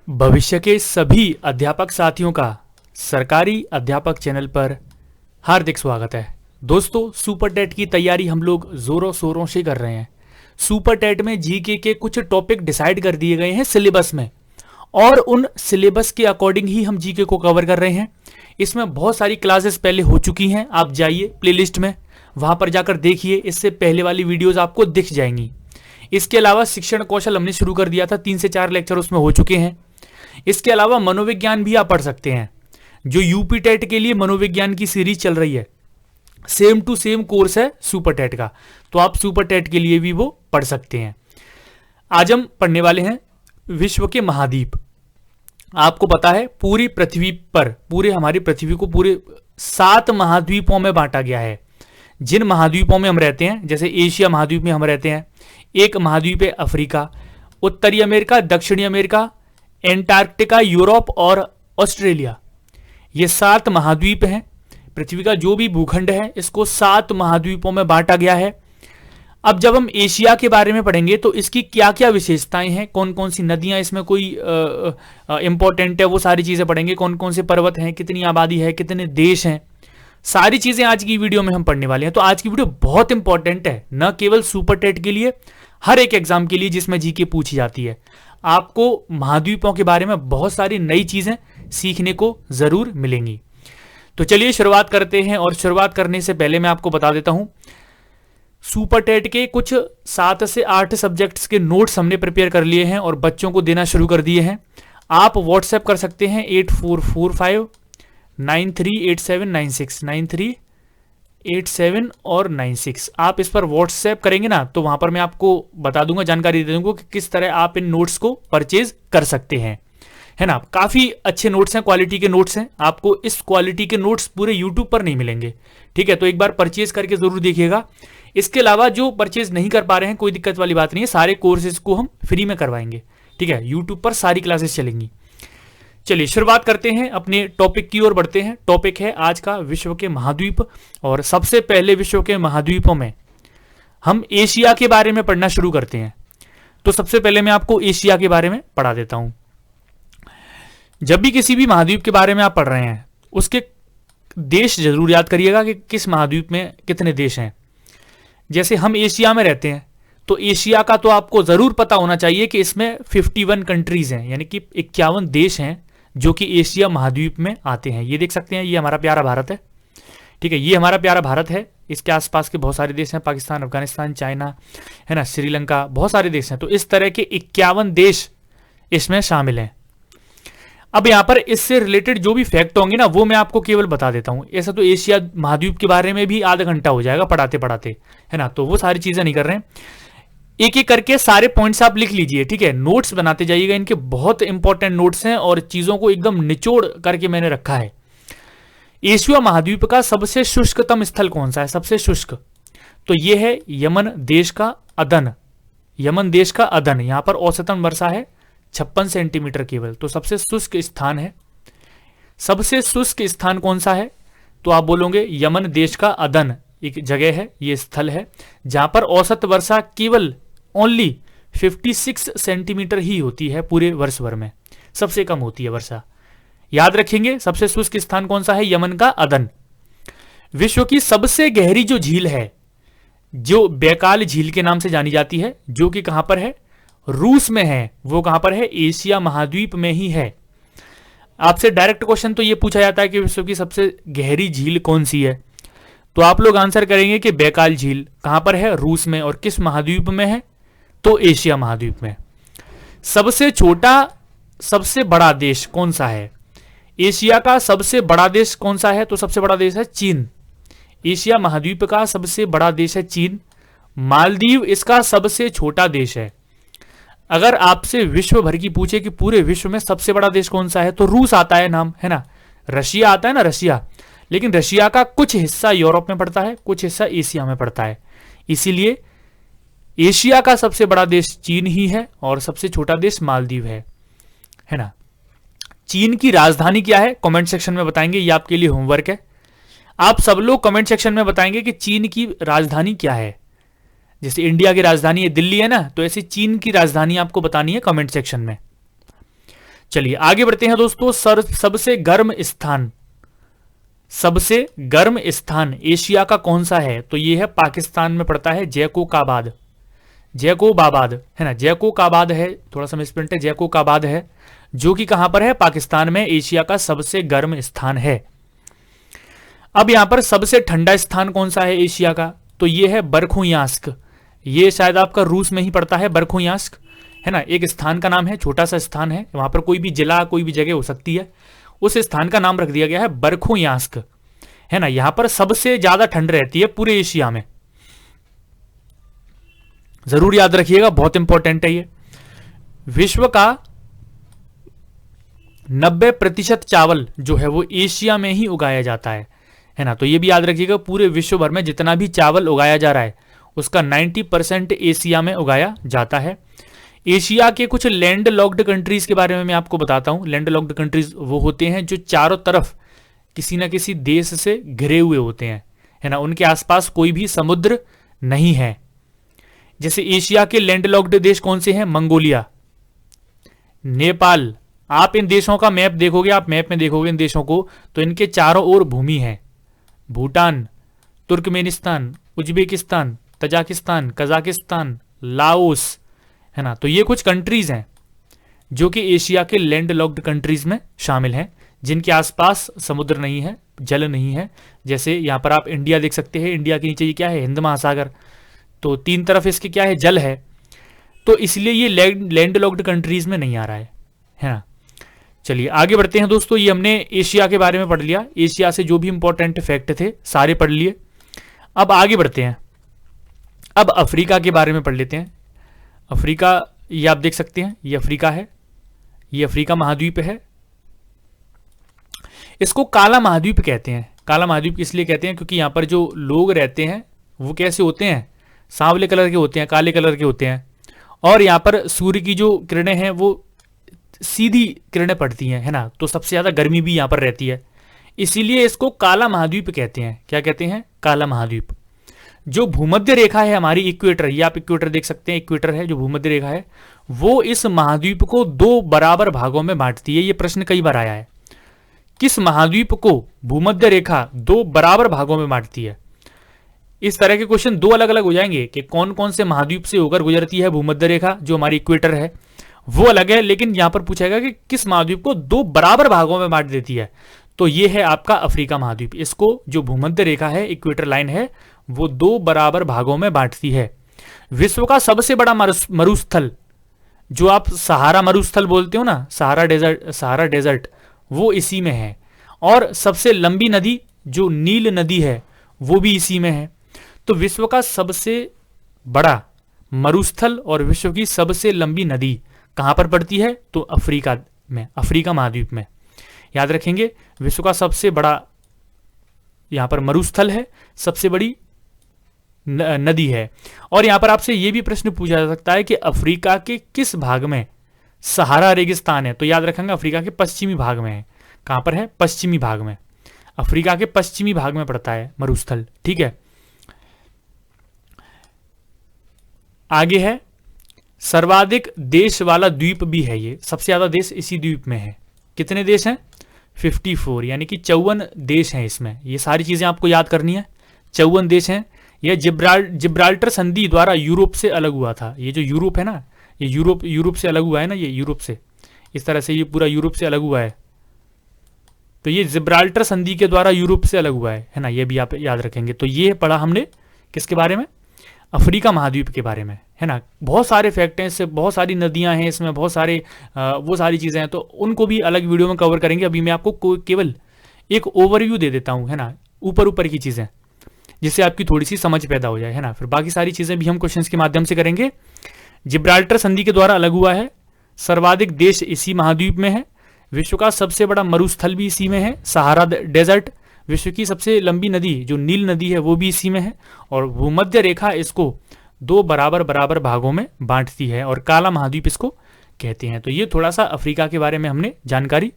भविष्य के सभी अध्यापक साथियों का सरकारी अध्यापक चैनल पर हार्दिक स्वागत है। दोस्तों, सुपर टेट की तैयारी हम लोग जोरों शोरों से कर रहे हैं। सुपर टेट में जीके के कुछ टॉपिक डिसाइड कर दिए गए हैं सिलेबस में, और उन सिलेबस के अकॉर्डिंग ही हम जीके को कवर कर रहे हैं। इसमें बहुत सारी क्लासेस पहले हो चुकी हैं। आप जाइए प्लेलिस्ट में, वहां पर जाकर देखिए, इससे पहले वाली वीडियोज आपको दिख जाएंगी। इसके अलावा शिक्षण कौशल हमने शुरू कर दिया था, 3 से 4 लेक्चर उसमें हो चुके हैं। इसके अलावा मनोविज्ञान भी आप पढ़ सकते हैं, जो यूपी टेट के लिए मनोविज्ञान की सीरीज चल रही है। सेम टू सेम कोर्स है सुपर टेट का, तो आप सुपर टेट के लिए भी वो पढ़ सकते हैं। आज हम पढ़ने वाले हैं विश्व के महाद्वीप। आपको पता है पूरी पृथ्वी पर, पूरे हमारी पृथ्वी को पूरे 7 महाद्वीपों में बांटा गया है। जिन महाद्वीपों में हम रहते हैं, जैसे एशिया महाद्वीप में हम रहते हैं, एक महाद्वीप है अफ्रीका, उत्तरी अमेरिका, दक्षिणी अमेरिका, एंटार्क्टिका, यूरोप और ऑस्ट्रेलिया। ये 7 महाद्वीप हैं। पृथ्वी का जो भी भूखंड है इसको 7 महाद्वीपों में बांटा गया है। अब जब हम एशिया के बारे में पढ़ेंगे तो इसकी क्या क्या विशेषताएं हैं, कौन कौन सी नदियां इसमें कोई इंपॉर्टेंट है, वो सारी चीजें पढ़ेंगे। कौन कौन से पर्वत हैं, कितनी आबादी है, कितने देश हैं, सारी चीजें आज की वीडियो में हम पढ़ने वाले हैं। तो आज की वीडियो बहुत इंपॉर्टेंट है, न केवल सुपर टेट के लिए, हर एक एग्जाम के लिए जिसमें जीके पूछी जाती है। आपको महाद्वीपों के बारे में बहुत सारी नई चीजें सीखने को जरूर मिलेंगी। तो चलिए शुरुआत करते हैं। और शुरुआत करने से पहले मैं आपको बता देता हूं, सुपर टेट के कुछ 7 से 8 सब्जेक्ट्स के नोट्स हमने प्रिपेयर कर लिए हैं और बच्चों को देना शुरू कर दिए हैं। आप व्हाट्सएप कर सकते हैं 8445938796, 9387 और 96। आप इस पर व्हाट्सएप करेंगे ना, तो वहां पर मैं आपको बता दूंगा, जानकारी दे दूंगा कि किस तरह आप इन नोट्स को परचेज कर सकते हैं, है ना। काफी अच्छे नोट्स हैं, क्वालिटी के नोट्स हैं। आपको इस क्वालिटी के नोट्स पूरे यूट्यूब पर नहीं मिलेंगे, ठीक है। तो एक बार परचेज करके जरूर देखिएगा। इसके अलावा जो परचेज नहीं कर पा रहे हैं, कोई दिक्कत वाली बात नहीं है, सारे कोर्सेज को हम फ्री में करवाएंगे, ठीक है। यूट्यूब पर सारी क्लासेस चलेंगी। चलिए शुरुआत करते हैं, अपने टॉपिक की ओर बढ़ते हैं। टॉपिक है आज का विश्व के महाद्वीप, और सबसे पहले विश्व के महाद्वीपों में हम एशिया के बारे में पढ़ना शुरू करते हैं। तो सबसे पहले मैं आपको एशिया के बारे में पढ़ा देता हूं। जब भी किसी भी महाद्वीप के बारे में आप पढ़ रहे हैं, उसके देश जरूर याद करिएगा कि किस महाद्वीप में कितने देश हैं। जैसे हम एशिया में रहते हैं, तो एशिया का तो आपको जरूर पता होना चाहिए कि इसमें 51 कंट्रीज हैं, यानी कि 51 देश हैं जो कि एशिया महाद्वीप में आते हैं। ये देख सकते हैं, ये हमारा प्यारा भारत है, ठीक है। ये हमारा प्यारा भारत है, इसके आसपास के बहुत सारे देश हैं, पाकिस्तान, अफगानिस्तान, चाइना, है ना, श्रीलंका, बहुत सारे देश हैं। तो इस तरह के 51 देश इसमें शामिल हैं। अब यहां पर इससे रिलेटेड जो भी फैक्ट होंगे ना, वो मैं आपको केवल बता देता हूं। ऐसा तो एशिया महाद्वीप के बारे में भी आधा घंटा हो जाएगा पढ़ाते पढ़ाते, है ना। तो वो सारी चीजें नहीं कर रहे हैं। एक एक करके सारे पॉइंट्स आप लिख लीजिए, ठीक है। नोट्स बनाते जाइएगा, इनके बहुत इंपॉर्टेंट नोट्स हैं और चीजों को एकदम निचोड़ करके मैंने रखा है। एशिया महाद्वीप का सबसे शुष्कतम स्थल कौन सा है, सबसे शुष्क? तो यह है यमन देश का अदन। यमन देश का अदन, यहां पर औसतन वर्षा है 56 सेंटीमीटर केवल। तो सबसे शुष्क स्थान है। सबसे शुष्क स्थान कौन सा है? तो आप बोलोगे यमन देश का अदन एक जगह है, ये स्थल है जहां पर औसत वर्षा केवल ओनली 56 सेंटीमीटर ही होती है पूरे वर्ष भर में, सबसे कम होती है वर्षा। याद रखेंगे, सबसे शुष्क स्थान कौन सा है? यमन का अदन। विश्व की सबसे गहरी जो झील है, जो बैकाल झील के नाम से जानी जाती है, जो कि कहां पर है? रूस में है। वो कहां पर है? एशिया महाद्वीप में ही है। आपसे डायरेक्ट क्वेश्चन तो ये पूछा जाता है कि विश्व की सबसे गहरी झील कौन सी है, तो आप लोग आंसर करेंगे कि बैकाल झील। कहां पर है? रूस में। और किस महाद्वीप में है? तो एशिया महाद्वीप में। सबसे छोटा सबसे बड़ा देश कौन सा है? एशिया का सबसे बड़ा देश कौन सा है? तो सबसे बड़ा देश है चीन। एशिया महाद्वीप का सबसे बड़ा देश है चीन। मालदीव इसका सबसे छोटा देश है। अगर आपसे विश्व भर की पूछे कि पूरे विश्व में सबसे बड़ा देश कौन सा है, तो रूस आता है नाम, है ना। रशिया आता है ना, रशिया। लेकिन रशिया का कुछ हिस्सा यूरोप में पड़ता है, कुछ हिस्सा एशिया में पड़ता है। इसीलिए एशिया का सबसे बड़ा देश चीन ही है और सबसे छोटा देश मालदीव है ना। चीन की राजधानी क्या है? कमेंट सेक्शन में बताएंगे, ये आपके लिए होमवर्क है। आप सब लोग कमेंट सेक्शन में बताएंगे कि चीन की राजधानी क्या है। जैसे इंडिया की राजधानी है दिल्ली है ना, तो ऐसे चीन की राजधानी आपको बतानी है कमेंट सेक्शन में। चलिए आगे बढ़ते हैं दोस्तों। सबसे गर्म स्थान, सबसे गर्म स्थान एशिया का कौन सा है? तो ये है पाकिस्तान में पड़ता है, जैकोबाबाद, जैकोबाबाद है ना, जैकोबाबाद है, थोड़ा सा मिसप्रिंट है, जैकोबाबाद है, जो कि कहां पर है? पाकिस्तान में, एशिया का सबसे गर्म स्थान है। अब यहां पर सबसे ठंडा स्थान कौन सा है एशिया का? तो ये है बरखुयास्क, ये शायद आपका रूस में ही पड़ता है, बरखुयास्क है ना, एक स्थान का नाम है, छोटा सा स्थान है, वहां पर कोई भी जिला कोई भी जगह हो सकती है, उस स्थान का नाम रख दिया गया है बरखुयास्क है ना। यहां पर सबसे ज्यादा ठंड रहती है पूरे एशिया में, जरूर याद रखिएगा, बहुत इंपॉर्टेंट है ये। विश्व का 90% चावल जो है वो एशिया में ही उगाया जाता है ना, तो ये भी याद रखिएगा, पूरे विश्व भर में जितना भी चावल उगाया जा रहा है उसका 90% एशिया में उगाया जाता है। एशिया के कुछ लैंड लॉक्ड कंट्रीज के बारे में मैं आपको बताता हूं। लैंड लॉक्ड कंट्रीज वो होते हैं जो चारों तरफ किसी ना किसी देश से घिरे हुए होते हैं, है ना, उनके आसपास कोई भी समुद्र नहीं है। जैसे एशिया के लैंड लॉक्ड देश कौन से हैं? मंगोलिया, नेपाल। आप इन देशों का मैप देखोगे, आप मैप में देखोगे इन देशों को, तो इनके चारों ओर भूमि है। Bhutan, Turkmenistan, Uzbekistan, Tajikistan, Kazakhstan, Laos, है ना, तो ये कुछ कंट्रीज हैं जो कि एशिया के लैंड लॉक्ड कंट्रीज में शामिल हैं, जिनके आसपास समुद्र नहीं है, जल नहीं है। जैसे यहां पर आप इंडिया देख सकते हैं, इंडिया के नीचे ये क्या है? हिंद महासागर, तो तीन तरफ इसके क्या है? जल है, तो इसलिए ये लैंड लॉक्ड कंट्रीज में नहीं आ रहा है ना। चलिए आगे बढ़ते हैं दोस्तों। ये हमने एशिया के बारे में पढ़ लिया, एशिया से जो भी इंपॉर्टेंट फैक्ट थे सारे पढ़ लिए। अब आगे बढ़ते हैं, अब अफ्रीका के बारे में पढ़ लेते हैं। अफ्रीका, ये आप देख सकते हैं, ये अफ्रीका है, ये अफ्रीका महाद्वीप है। इसको काला महाद्वीप कहते हैं। काला महाद्वीप इसलिए कहते हैं क्योंकि यहां पर जो लोग रहते हैं वो कैसे होते हैं? सांवले कलर के होते हैं, काले कलर के होते हैं, और यहां पर सूर्य की जो किरणें हैं वो सीधी किरणें पड़ती हैं, है ना, तो सबसे ज्यादा गर्मी भी यहां पर रहती है, इसीलिए इसको काला महाद्वीप कहते हैं। क्या कहते हैं? काला महाद्वीप। जो भूमध्य रेखा है हमारी, इक्वेटर, ये आप इक्वेटर देख सकते हैं, इक्वेटर है जो भूमध्य रेखा है, वो इस महाद्वीप को 2 बराबर भागों में बांटती है। ये प्रश्न कई बार आया है, किस महाद्वीप को भूमध्य रेखा 2 बराबर भागों में बांटती है? इस तरह के क्वेश्चन 2 अलग अलग हो जाएंगे कि कौन कौन से महाद्वीप से होकर गुजरती है भूमध्य रेखा, जो हमारी इक्वेटर है वो अलग है, लेकिन यहां पर पूछेगा कि किस महाद्वीप को 2 बराबर भागों में बांट देती है, तो ये है आपका अफ्रीका महाद्वीप। इसको जो भूमध्य रेखा है, इक्वेटर लाइन है, वो 2 बराबर भागों में बांटती है। विश्व का सबसे बड़ा मरुस्थल, जो आप सहारा मरुस्थल बोलते हो ना, सहारा डेजर्ट, वो इसी में है। और सबसे लंबी नदी जो नील नदी है वो भी इसी में है। तो विश्व का सबसे बड़ा मरुस्थल और विश्व की सबसे लंबी नदी कहां पर पड़ती है? तो अफ्रीका में, अफ्रीका महाद्वीप में। याद रखेंगे, विश्व का सबसे बड़ा यहां पर मरुस्थल है, सबसे बड़ी नदी है। और यहां पर आपसे यह भी प्रश्न पूछा जा सकता है कि अफ्रीका के किस भाग में सहारा रेगिस्तान है? तो याद रखेंगे अफ्रीका के पश्चिमी भाग में है। कहां पर है? पश्चिमी भाग में, अफ्रीका के पश्चिमी भाग में पड़ता है मरुस्थल, ठीक है। आगे है, सर्वाधिक देश वाला द्वीप भी है ये, सबसे ज्यादा देश इसी द्वीप में है। कितने देश हैं? 54, यानी कि 54 देश हैं इसमें। ये सारी चीजें आपको याद करनी है, 54 देश हैं। यह जिब्राल्टर संधि द्वारा यूरोप से अलग हुआ था। ये जो यूरोप है ना, ये यूरोप से अलग हुआ है ना, ये यूरोप से, इस तरह से ये पूरा यूरोप से अलग हुआ है, तो ये जिब्राल्टर संधि के द्वारा यूरोप से अलग हुआ है ना, ये भी आप याद रखेंगे। तो ये पढ़ा हमने किसके बारे में? अफ्रीका महाद्वीप के बारे में, है ना। बहुत सारे फैक्ट हैं इससे, बहुत सारी नदियां हैं इसमें, बहुत सारे वो सारी चीजें हैं, तो उनको भी अलग वीडियो में कवर करेंगे। अभी मैं आपको केवल एक ओवरव्यू दे देता हूं, है ना, ऊपर की चीजें, जिससे आपकी थोड़ी सी समझ पैदा हो जाए, है ना। फिर बाकी सारी चीजें भी हम क्वेश्चंस के माध्यम से करेंगे। जिब्राल्टर संधि के द्वारा अलग हुआ है, सर्वाधिक देश इसी महाद्वीप में है, विश्व का सबसे बड़ा मरुस्थल भी इसी में है, सहारा डेजर्ट, विश्व की सबसे लंबी नदी जो नील नदी है वो भी इसी में है, और भूमध्य रेखा इसको 2 बराबर भागों में बांटती है, और काला महाद्वीप इसको कहते हैं। तो ये थोड़ा सा अफ्रीका के बारे में हमने जानकारी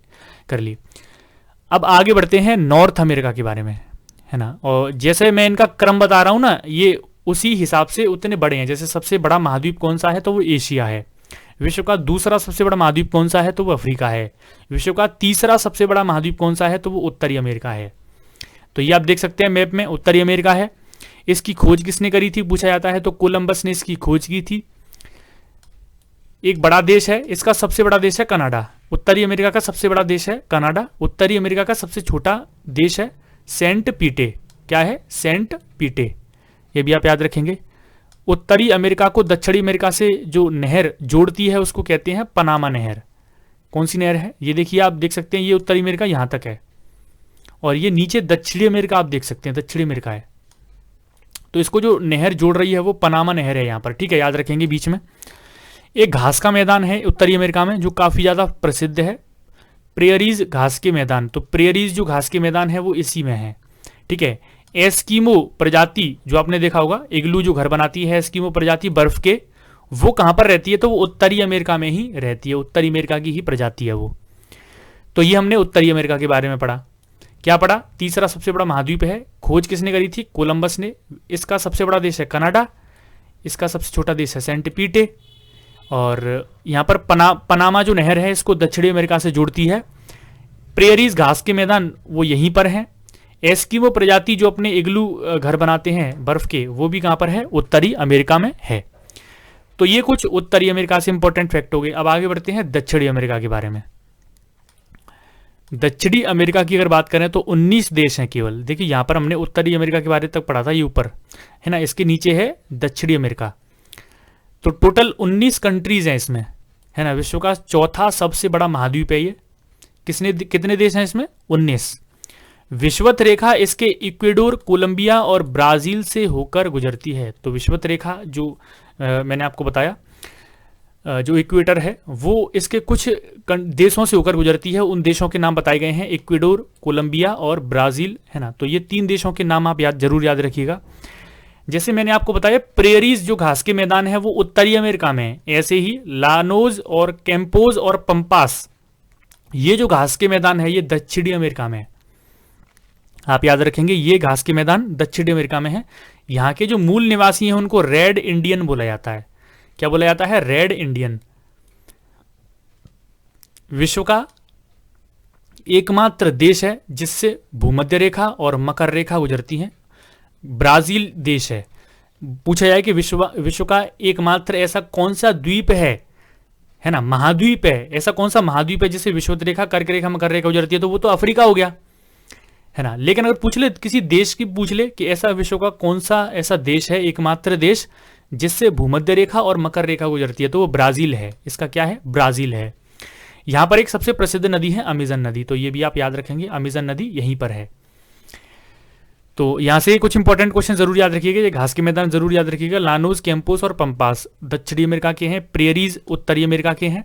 कर ली। अब आगे बढ़ते हैं नॉर्थ अमेरिका के बारे में, है ना। और जैसे मैं इनका क्रम बता रहा हूं ना, ये उसी हिसाब से उतने बड़े हैं। जैसे सबसे बड़ा महाद्वीप कौन सा है? तो वो एशिया है, विश्व का दूसरा सबसे बड़ा महाद्वीप कौन सा है, तो वो अफ्रीका है। विश्व का तीसरा सबसे बड़ा महाद्वीप कौन सा है, तो वो उत्तरी अमेरिका है। तो ये आप देख सकते हैं मैप में, उत्तरी अमेरिका है। इसकी खोज किसने करी थी पूछा जाता है, तो कोलंबस ने इसकी खोज की थी। एक बड़ा देश है, इसका सबसे बड़ा देश है कनाडा। उत्तरी अमेरिका का सबसे बड़ा देश है कनाडा। उत्तरी अमेरिका का सबसे छोटा देश है सेंट पीटे। क्या है, सेंट पीटे, ये भी आप याद रखेंगे। उत्तरी अमेरिका को दक्षिणी अमेरिका से जो नहर जोड़ती है उसको कहते हैं पनामा नहर। कौन सी नहर है, ये देखिए, आप देख सकते हैं, ये उत्तरी अमेरिका यहां तक है और ये नीचे दक्षिणी अमेरिका आप देख सकते हैं, दक्षिणी अमेरिका है। तो इसको जो नहर जोड़ रही है वो पनामा नहर है यहां पर, ठीक है, याद रखेंगे। बीच में एक घास का मैदान है उत्तरी अमेरिका में जो काफी ज्यादा प्रसिद्ध है, प्रेयरीज घास के मैदान। तो प्रेयरीज जो घास के मैदान है वो इसी में है, ठीक है। एस्किमो प्रजाति जो आपने देखा होगा, इग्लू जो घर बनाती है एस्किमो प्रजाति बर्फ के, वो कहां पर रहती है, तो वो उत्तरी अमेरिका में ही रहती है। उत्तरी अमेरिका की ही प्रजाति है वो। तो ये हमने उत्तरी अमेरिका के बारे में पढ़ा। क्या पढ़ा, तीसरा सबसे बड़ा महाद्वीप है, खोज किसने करी थी, कोलंबस ने। इसका सबसे बड़ा देश है कनाडा, इसका सबसे छोटा देश है सेंट पीटे, और यहां पर पनामा जो नहर है इसको दक्षिणी अमेरिका से जोड़ती है। प्रेयरीज घास के मैदान वो यहीं पर हैं। एस्किमो प्रजाति जो अपने इग्लू घर बनाते हैं बर्फ के, वो भी कहां पर है, उत्तरी अमेरिका में है। तो ये कुछ उत्तरी अमेरिका से इंपॉर्टेंट फैक्ट हो गए। अब आगे बढ़ते हैं दक्षिणी अमेरिका के बारे में। दक्षिणी अमेरिका की अगर बात करें तो 19 देश हैं केवल। देखिए यहां पर हमने उत्तरी अमेरिका के बारे तक पढ़ा था, ये ऊपर है ना, इसके नीचे है दक्षिणी अमेरिका। तो टोटल 19 कंट्रीज हैं इसमें, है ना। विश्व का चौथा सबसे बड़ा महाद्वीप है ये। कितने देश हैं इसमें, 19। विषुवत रेखा इसके इक्वेडोर, कोलंबिया और ब्राजील से होकर गुजरती है। तो विषुवत रेखा जो मैंने आपको बताया, जो इक्वेटर है वो इसके कुछ देशों से होकर गुजरती है। उन देशों के नाम बताए गए हैं, इक्वेडोर, कोलंबिया और ब्राजील, है ना। तो ये 3 देशों के नाम आप जरूर याद रखिएगा। जैसे मैंने आपको बताया प्रेयरीज जो घास के मैदान है वो उत्तरी अमेरिका में है, ऐसे ही लानोज और कैंपोज और पंपास, ये जो घास के मैदान है ये दक्षिणी अमेरिका में है। आप याद रखेंगे, ये घास के मैदान दक्षिणी अमेरिका में है। यहाँ के जो मूल निवासी हैं उनको रेड इंडियन बोला जाता है। क्या बोला जाता है, रेड इंडियन। विश्व का एकमात्र देश है जिससे भूमध्य रेखा और मकर रेखा गुजरती हैं, ब्राजील देश है। पूछा जाए कि विश्व का एकमात्र ऐसा कौन सा द्वीप है ना, महाद्वीप है, ऐसा कौन सा महाद्वीप है जिससे विषुवत रेखा, कर्क रेखा, मकर रेखा गुजरती है, तो वो तो अफ्रीका हो गया, है ना। लेकिन अगर पूछ ले किसी देश की, पूछ ले कि ऐसा विश्व का कौन सा ऐसा देश है, एकमात्र देश जिससे भूमध्य रेखा और मकर रेखा गुजरती है, तो वो ब्राजील है। इसका क्या है, ब्राजील है। यहां पर एक सबसे प्रसिद्ध नदी है अमेजन नदी, तो ये भी आप याद रखेंगे, अमेजन नदी यहीं पर है। तो यहां से कुछ इंपॉर्टेंट क्वेश्चन जरूर याद रखिएगा, ये घास के मैदान जरूर याद रखिएगा। लानोज, कैंपोस और पंपास दक्षिणी अमेरिका के हैं, प्रेयरीज उत्तरी अमेरिका के हैं,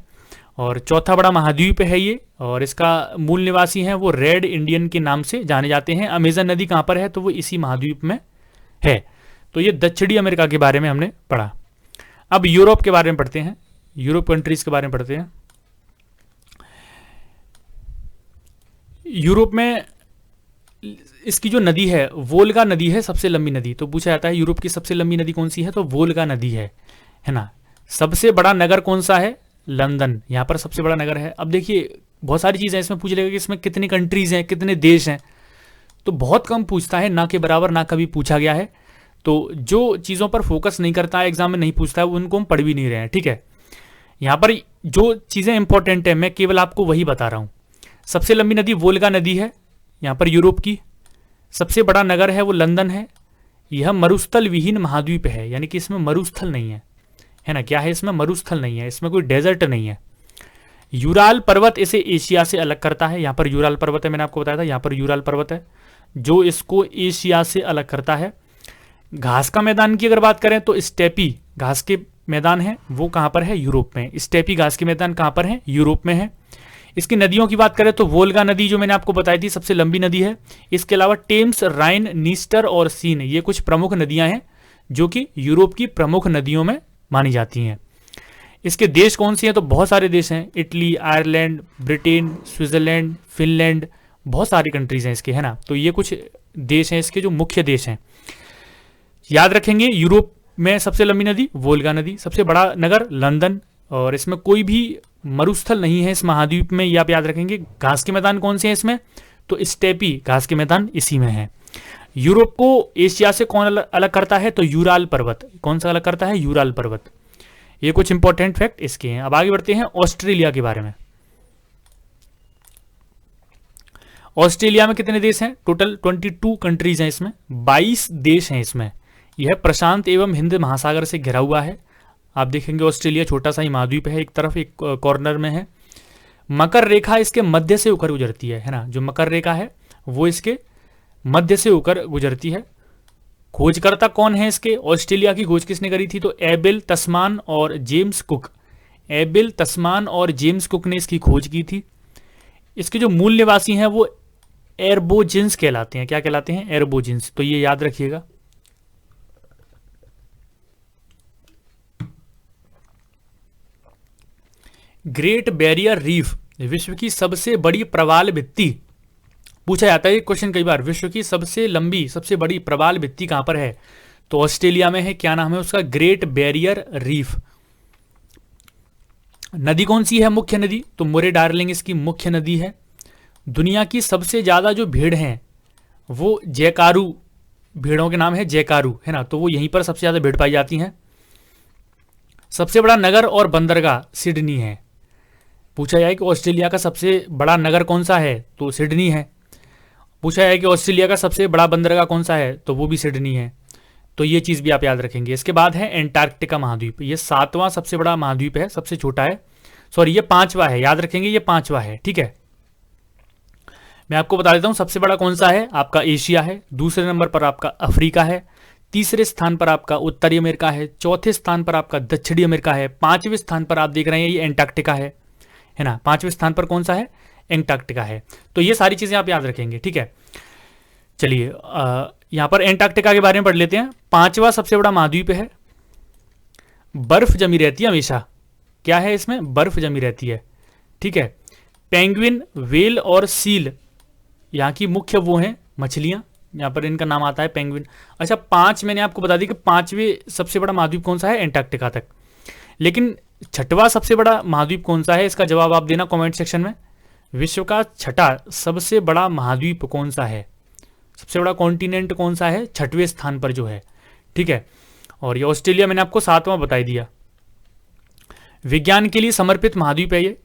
और चौथा बड़ा महाद्वीप है ये, और इसका मूल निवासी हैं वो रेड इंडियन के नाम से जाने जाते हैं। अमेजन नदी कहां पर है, तो वो इसी महाद्वीप में है। तो ये दक्षिणी अमेरिका के बारे में हमने पढ़ा। अब यूरोप के बारे में पढ़ते हैं, यूरोप कंट्रीज के बारे में पढ़ते हैं। यूरोप में इसकी जो नदी है वोल्गा नदी है, सबसे लंबी नदी। तो पूछा जाता है यूरोप की सबसे लंबी नदी कौन सी है, तो वोल्गा नदी है ना। सबसे बड़ा नगर कौन सा है, लंदन, यहाँ पर सबसे बड़ा नगर है। अब देखिए बहुत सारी चीजें इसमें पूछ लेगा कि इसमें कितनी कंट्रीज हैं, कितने देश हैं, तो बहुत कम पूछता है, ना के बराबर ना कभी पूछा गया है। तो जो चीजों पर फोकस नहीं करता है, एग्जाम में नहीं पूछता है, उनको हम पढ़ भी नहीं रहे हैं, ठीक है। यहाँ पर जो चीजें इंपॉर्टेंट है मैं केवल आपको वही बता रहा हूं। सबसे लंबी नदी वोल्गा नदी है यहाँ पर यूरोप की। सबसे बड़ा नगर है वो लंदन है। यह मरुस्थल विहीन महाद्वीप है, यानी कि इसमें मरुस्थल नहीं है ना। क्या है इसमें, मरुस्थल नहीं है, इसमें कोई डेजर्ट नहीं है। यूराल पर्वत इसे एशिया से अलग करता है। यहाँ पर यूराल पर्वत है, मैंने आपको बताया था, यहाँ पर यूराल पर्वत है जो इसको एशिया से अलग करता है। घास का मैदान की अगर बात करें तो स्टेपी घास के मैदान है, वो कहाँ पर है, यूरोप में। स्टेपी घास के मैदान कहाँ पर है, यूरोप में है। इसकी नदियों की बात करें तो वोल्गा नदी जो मैंने आपको बताई थी सबसे लंबी नदी है। इसके अलावा टेम्स, राइन, नीस्टर और सीन, ये कुछ प्रमुख नदियां हैं जो कि यूरोप की प्रमुख नदियों में मानी जाती हैं। इसके देश कौन से हैं, तो बहुत सारे देश हैं, Italy, Ireland, Britain, Switzerland, Finland, बहुत सारी कंट्रीज हैं इसके, है ना। तो ये कुछ देश हैं इसके जो मुख्य देश हैं, याद रखेंगे। यूरोप में सबसे लंबी नदी वोल्गा नदी, सबसे बड़ा नगर लंदन, और इसमें कोई भी मरुस्थल नहीं है इस महाद्वीप में, ये आप याद रखेंगे। घास के मैदान कौन से हैं इसमें, तो स्टेपी घास के मैदान इसी में है। यूरोप को एशिया से कौन अलग करता है, तो यूराल पर्वत। कौन सा अलग करता है, यूराल पर्वत। ये कुछ इंपॉर्टेंट फैक्ट इसके हैं। अब आगे बढ़ते हैं ऑस्ट्रेलिया के बारे में। ऑस्ट्रेलिया में कितने देश हैं, टोटल 22 कंट्रीज हैं इसमें, 22 देश हैं इसमें। यह प्रशांत एवं हिंद महासागर से घिरा हुआ है। आप देखेंगे ऑस्ट्रेलिया छोटा सा ही महाद्वीप है, एक तरफ एक कॉर्नर में है। मकर रेखा इसके मध्य से होकर गुजरती है ना, जो मकर रेखा है वो इसके मध्य से होकर गुजरती है। खोजकर्ता कौन है इसके, ऑस्ट्रेलिया की खोज किसने करी थी, तो एबेल तस्मान और जेम्स कुक। एबेल तस्मान और जेम्स कुक ने इसकी खोज की थी। इसके जो मूल निवासी हैं वो एरबोजिन्स कहलाते हैं। क्या कहलाते हैं, एरबोजिन्स। तो ये याद रखिएगा। ग्रेट बैरियर रीफ विश्व की सबसे बड़ी प्रवाल भित्ति। पूछा जाता है क्वेश्चन कई बार, विश्व की सबसे लंबी सबसे बड़ी प्रवाल भित्ति कहां पर है, तो ऑस्ट्रेलिया में है। क्या नाम है उसका, ग्रेट बैरियर रीफ। नदी कौन सी है मुख्य नदी, तो मुरे डार्लिंग इसकी मुख्य नदी है। दुनिया की सबसे ज्यादा जो भीड़ हैं वो जयकारू, भीड़ों के नाम है जयकारू, है ना, तो वो यहीं पर सबसे ज्यादा भीड़ पाई जाती हैं। सबसे बड़ा नगर और बंदरगाह सिडनी है। पूछा जाए कि ऑस्ट्रेलिया का सबसे बड़ा नगर कौन सा है, तो सिडनी है। पूछा जाए कि ऑस्ट्रेलिया का सबसे बड़ा बंदरगाह कौन सा है, तो वो भी सिडनी है। तो ये चीज भी आप याद रखेंगे। इसके बाद है एंटार्क्टिका महाद्वीप। ये 7वां सबसे बड़ा महाद्वीप है, सबसे छोटा है, सॉरी ये 5वां है, याद रखेंगे ये 5वां है, ठीक है। मैं आपको बता देता हूं सबसे बड़ा कौन सा है, आपका एशिया है। दूसरे नंबर पर आपका अफ्रीका है। तीसरे स्थान पर आपका उत्तरी अमेरिका है। चौथे स्थान पर आपका दक्षिणी अमेरिका है। 5वें स्थान पर आप देख रहे हैं ये एंटार्क्टिका है ना। 5वें स्थान पर कौन सा है, एंटार्क्टिका है। तो ये सारी चीजें आप याद रखेंगे, ठीक है। चलिए यहां पर एंटार्क्टिका के बारे में पढ़ लेते हैं। 5वां सबसे बड़ा महाद्वीप है। बर्फ जमी रहती है हमेशा। क्या है इसमें, बर्फ जमी रहती है, ठीक है। पेंगुइन, व्हेल और सील यहाँ की मुख्य वो हैं मछलियां, यहाँ पर इनका नाम आता है पेंगुइन। अच्छा 5 मैंने आपको बता दी कि 5वें सबसे बड़ा महाद्वीप कौन सा है, एंटार्क्टिका तक। लेकिन 6वां सबसे बड़ा महाद्वीप कौन सा है, इसका जवाब आप देना कमेंट सेक्शन में। विश्व का 6ठा सबसे बड़ा महाद्वीप कौन सा है, सबसे बड़ा कॉन्टिनेंट कौन सा है, 6वें स्थान पर जो है, ठीक है। और ये ऑस्ट्रेलिया मैंने आपको 7वां बता दिया। विज्ञान के लिए समर्पित महाद्वीप है ये।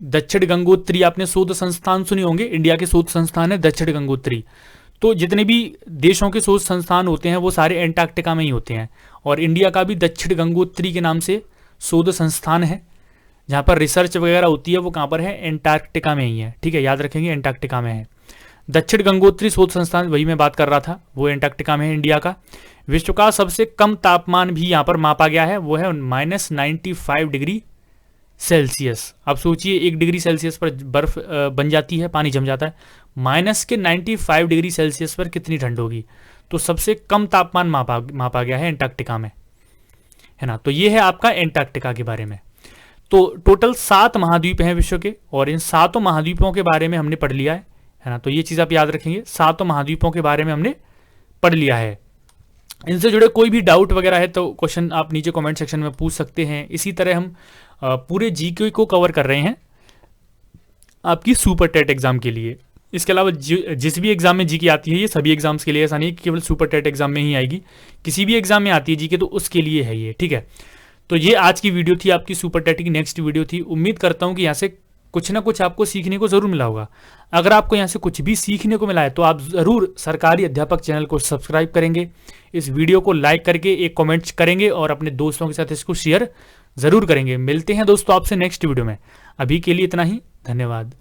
दक्षिण गंगोत्री, आपने शोध संस्थान सुने होंगे, इंडिया के शोध संस्थान है दक्षिण गंगोत्री। तो जितने भी देशों के शोध संस्थान होते हैं वो सारे एंटार्क्टिका में ही होते हैं। और इंडिया का भी दक्षिण गंगोत्री के नाम से शोध संस्थान है, जहाँ पर रिसर्च वगैरह होती है वो कहाँ पर है, एंटार्क्टिका में ही है, ठीक है, याद रखेंगे एंटार्क्टिका में है। दक्षिण गंगोत्री शोध संस्थान, वही मैं बात कर रहा था, वो एंटार्क्टिका में है इंडिया का। विश्व का सबसे कम तापमान भी यहाँ पर मापा गया है, वो है -95 डिग्री सेल्सियस। आप सोचिए 1 डिग्री सेल्सियस पर बर्फ बन जाती है, पानी जम जाता है, -95 डिग्री सेल्सियस पर कितनी ठंड होगी। तो सबसे कम तापमान मापा गया है एंटार्क्टिका में, है ना। तो ये है आपका एंटार्क्टिका के बारे में। तो टोटल 7 महाद्वीप हैं विश्व के, और इन 7 महाद्वीपों के बारे में हमने पढ़ लिया है ना। तो ये चीज़ आप याद रखेंगे, 7 महाद्वीपों के बारे में हमने पढ़ लिया है। इनसे जुड़े कोई भी डाउट वगैरह है तो क्वेश्चन आप नीचे कमेंट सेक्शन में पूछ सकते हैं। इसी तरह हम पूरे जीके को कवर कर रहे हैं आपकी सुपर टेट एग्जाम के लिए। इसके अलावा जिस भी एग्जाम में जीके आती है, ये सभी एग्जाम्स के लिए, ऐसा नहीं कि केवल सुपर टेट एग्जाम में ही आएगी, किसी भी एग्जाम में आती है जीके तो उसके लिए है ये, ठीक है। तो ये आज की वीडियो थी आपकी सुपर टेट की, नेक्स्ट वीडियो थी। उम्मीद करता हूँ कि यहाँ से कुछ ना कुछ आपको सीखने को जरूर मिला होगा। अगर आपको यहाँ से कुछ भी सीखने को मिला है तो आप जरूर सरकारी अध्यापक चैनल को सब्सक्राइब करेंगे, इस वीडियो को लाइक करके एक कमेंट करेंगे और अपने दोस्तों के साथ इसको शेयर जरूर करेंगे। मिलते हैं दोस्तों आपसे नेक्स्ट वीडियो में, अभी के लिए इतना ही, धन्यवाद।